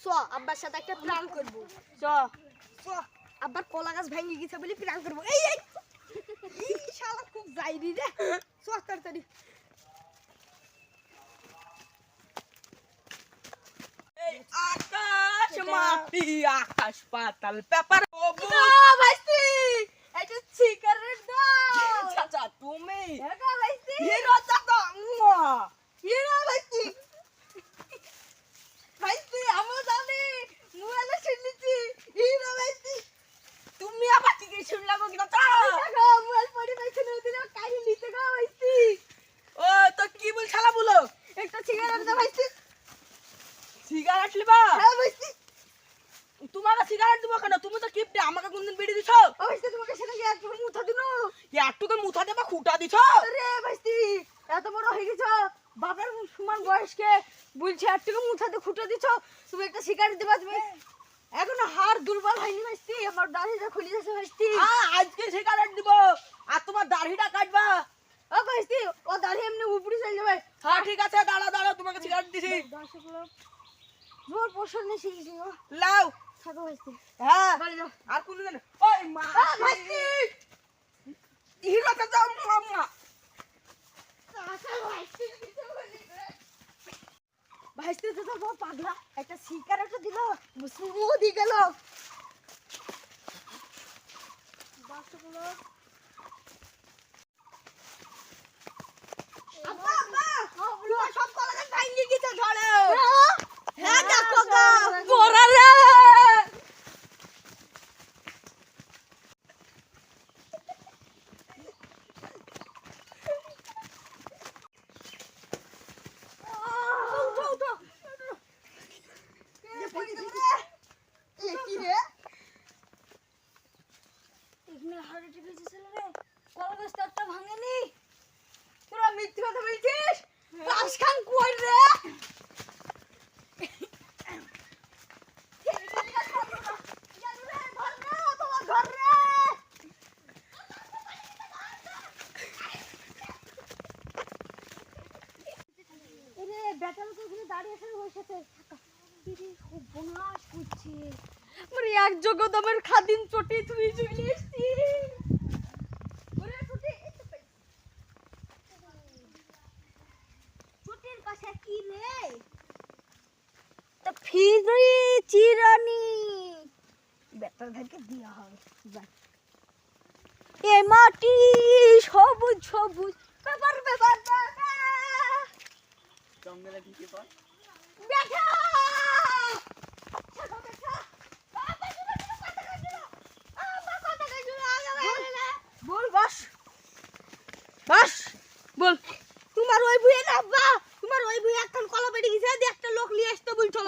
চ আব্বার সাথে একটা প্ল্যান করব। চ চ আব্বার কলা গাছ ভেঙে গেছে বলে প্ল্যান করব। এই এই শালা খুব যাইরি রে। চ তাড়াতাড়ি। এই আকাশ মাটি আকাশ পাতাল পেপার বাবু ভাইস্তি এটা সিগারেট দাও। চাচা তুমি একা ভাইস্তি হিরো চাচা হিরো ভাইস্তি ভাইস্তি আমি জানি মোবাইলে শুনেছি হিরো ভাইস্তি। তুমি আবার কি শুনলা গো চাচা দেখো মোবাইল পড়ে পাইছে না দিলে কাহি নিতে গো ভাইস্তি। ও তো কি বল শালা বলো একটা সিগারেট দাও ভাইস্তি। সিগারেট লিবা হ্যাঁ ভাইস্তি। তোমাকে সিগারেট দিব কেন তুমি তো কিপটে আমাকে কোনদিন বিড়ি দিছো ভাইস্তি তোমাকে সেটা কি একটু মুথা দিনো? একটুকে মুথা দেবা খুঁটা দিছো আরে ভাইস্তি এত বড় হয়ে গেছো বাবার সমান বয়সকে বলছে একটু মুথাতে খুঁটে দিছো তুমি একটা সিগারেট দিবা তুমি এখনো হাড় দুর্বল হয়নি ভাইস্তি আমার দাড়িটা খুলে যাচ্ছে ভাইস্তি। আজকে সিগারেট দিব আর তোমার দাড়িটা কাটবা ও ভাইস্তি ও দাড়ি এমনি উপরে চলে যাবে। হ্যাঁ ঠিক আছে দাঁড়া দাঁড়া তোমাকে সিগারেট দিছি জোর পোষণ নেই শিখেছি ও লাও থাকো ভাইস্তি। হ্যাঁ বাড়ি যাও আর কোন দিন ওই মা ভাইস্তি হিরো চাচা মাম্মা ভাইস্তি তো তো পাগলা একটা সিগারেট দিল মুসুও দি গেল। আব্বা আব্বা তোমার সব কলা গাছ ভাঙিয়ে গেছে ঝড়ে। হ্যাঁ দেখো গো পড়ালে এক জগদমের খাদিম চটি তুই চলে এসছি। চটির পাশে কি রে? তো ফিরি চিরানি বেটার থেকে দিয়া হবে। এ মাটি সবুজ সবুজ ব্যাপার ব্যাপার জঙ্গলে ঢুকে পড় বেটা বল বস বস বল তোমার ওই বুয়ে না আব্বা তোমার ওই বুয়ে একখান কলা পেটে গেছে দিয়ে একটা লোক নিয়ে আসতে বলছো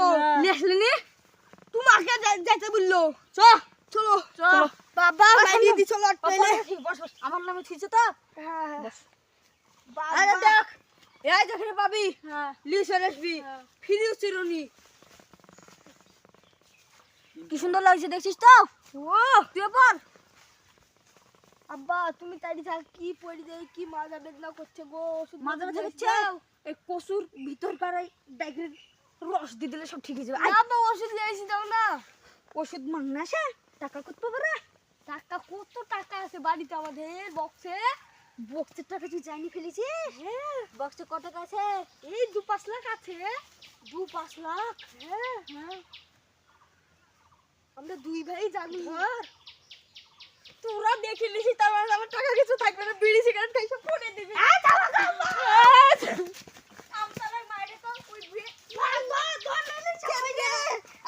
নিয়ে আসলে নি তোমাকে যাইতে বললো চ চলো চলো বাবা মাইরি দি চলো পেলে বস বস আমার নামে ঠিকছে তো হ্যাঁ বস আরে দেখ এই দেখে পাবি হ্যাঁ লিসন আসবি ফিরিও চিরনি কি সুন্দর লাগছে দেখছিস তো ও তুই পর আব্বা তুমি তাড়ি থাক কি পড়ি দেই কি মাজা বেদনা করছে গো মাজা ব্যথা করছে এই কসুর ভিতরকার এই ব্যাগের রস দিয়ে দিলে সব ঠিক হয়ে যাবে আব্বা ওষুধ লিয়েছি দাও না ওষুধ মাংনা আছে টাকা কত পাবে টাকা কত টাকা আছে বাড়িতে আমাদের বক্সের টাকা তুই জানি ফেলেছিস হ্যাঁ বক্সে কত টাকা আছে এই 2-5 লাখ আছে 2-5 লাখ হ্যাঁ হ্যাঁ আমরা দুই ভাই জানি তোরা দেখে নিছি তার মানে আমার টাকা কিছু থাকবে না বিড়ি সিগারেট খাই সব পড়ে দিবি আমতার মাইরে তো পুইবি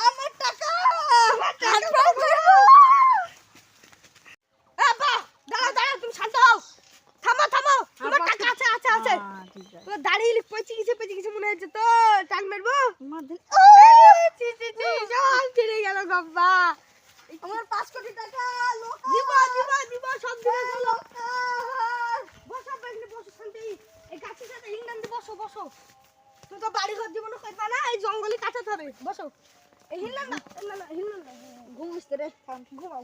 আমার টাকা আব্বা দাঁড়াও দাঁড়াও তুমি শান্ত হও থামো থামো তোমার টাকা আছে আছে আছে তোর দাঁড়িয়ে পচি গেছে মনে হচ্ছে তো টান মারবো চি চি চি সব ছিড়ে গেল গব্বা আমার 5 কোটি টাকা লোক দিব সব দিবে চলো বসো বেগনে বসো শান্তি এই গাছের সাথে হিংদান দি বসো তুই তো বাড়ি ঘর জীবন করবা না এই জঙ্গলে কাটাতে হবে বসো এই হিংদান না ঘুমাইতে রে ঘুমাও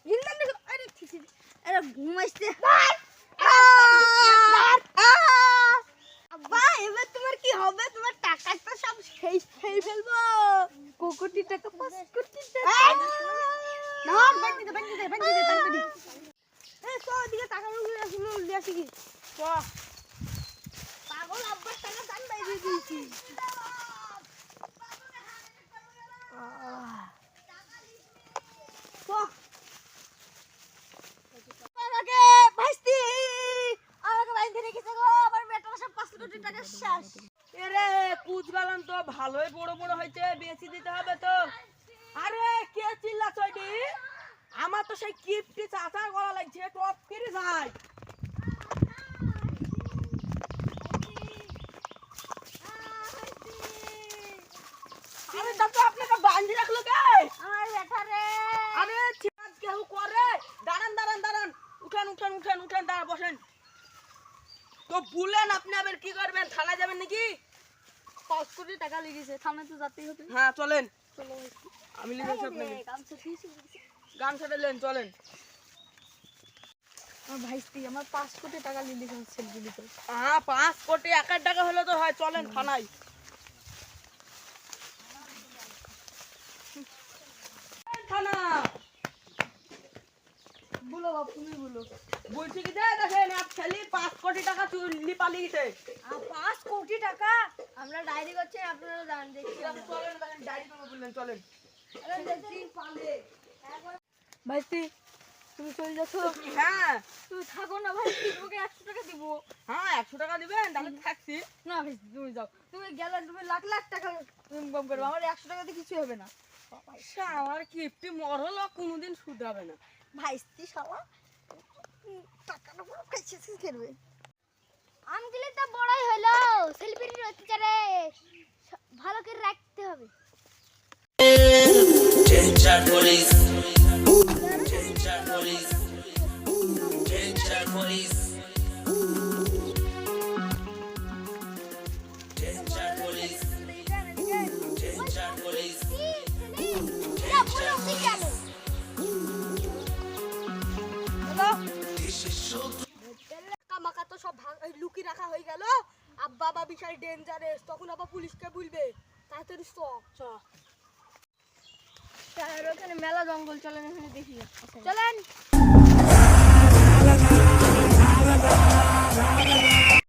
হিংদান দি আরে ঠিক আরে ঘুমাইতে আব্বা এবার তোমার কি হবে তোমার টাকা তো সব খেয়ে ফেলবো কুকুর কোটি টাকা 5 কোটি টাকা না ব্যাংক দিতে তাড়াতাড়ি এই তো দিকে টাকা নিয়ে আসি কি পাগল আব্বার টাকা দান দিয়ে দিয়েছি আমাকে ভাইস্তি আমাকে বাইন্ধে রেখেছে গো আমার বেটার সব 5 কোটি টাকা শেষ এরে কুচ গালান তো ভালোই বড় বড় হয়েছে বেশি দিতে হবে তো আরে কে চিল্লাছ ওইটি আমার তো সেই কিপটি চাচার গলা লাগছে টপ করে যায় আরে দাদা আপনাকে বাঁধি রাখলো কে আমার বেটা রে আরে ঠিক কেউ করে দাঁড়ান উঠেন দাঁড়া বসেন তো বলেন আপনি আবার কি করবেন থানায় যাবেন নাকি 5 কোটি টাকা লেগেছে থানায় তো যেতেই হবে হ্যাঁ চলেন চলো আমি লিখে দিচ্ছি আপনাকে গামছা দিয়েছি গান ছাড়লেন চলেন আমার ভাইস্তি আমার 5 কোটি টাকা লিখে সেলফি তো 5 কোটি 1 টাকা হলে তো হয় চলেন থানায় থানা বলো বাপ তুমি বলো বলছি কি দেখেন এক ছেলে 5 কোটি টাকা চুরি পালিয়ে গেছে 5 কোটি টাকা আমরা ডায়েরি করছি আপনারা জান দেখি চলেন ডায়েরি করবো বললেন চলেন ভাইস্তি তুমি চলে যাচ্ছ হ্যাঁ তুমি থাকো না ভাই তোমাকে 100 টাকা দিব হ্যাঁ 100 টাকা দিবেন তাহলে থাকছি না ভাই তুমি যাও তুমি গেলে তুমি লাখ লাখ টাকা ইনকাম করবে আমার 100 টাকাতে কিছু হবে না আমার কিপটি মরল কোনোদিন শুধাবে না ভাইস্তি শালা টাকাটা পুরো খাইছিস করবে আম দিলে তো বড়ই হলো সেলফির অত্যাচারে ভালো করে রাখতে হবে Danger police. Danger police. Danger police. Danger police. Danger police. This is so কামাকা তো সব লুকি রাখা হয়ে গেল আব্বা বা বিশাল ডেঞ্জারাস তখন আবার পুলিশকে বলবে তাড়াতাড়ি চ ওখানে মেলা জঙ্গল চলেন এখানে দেখি চলেন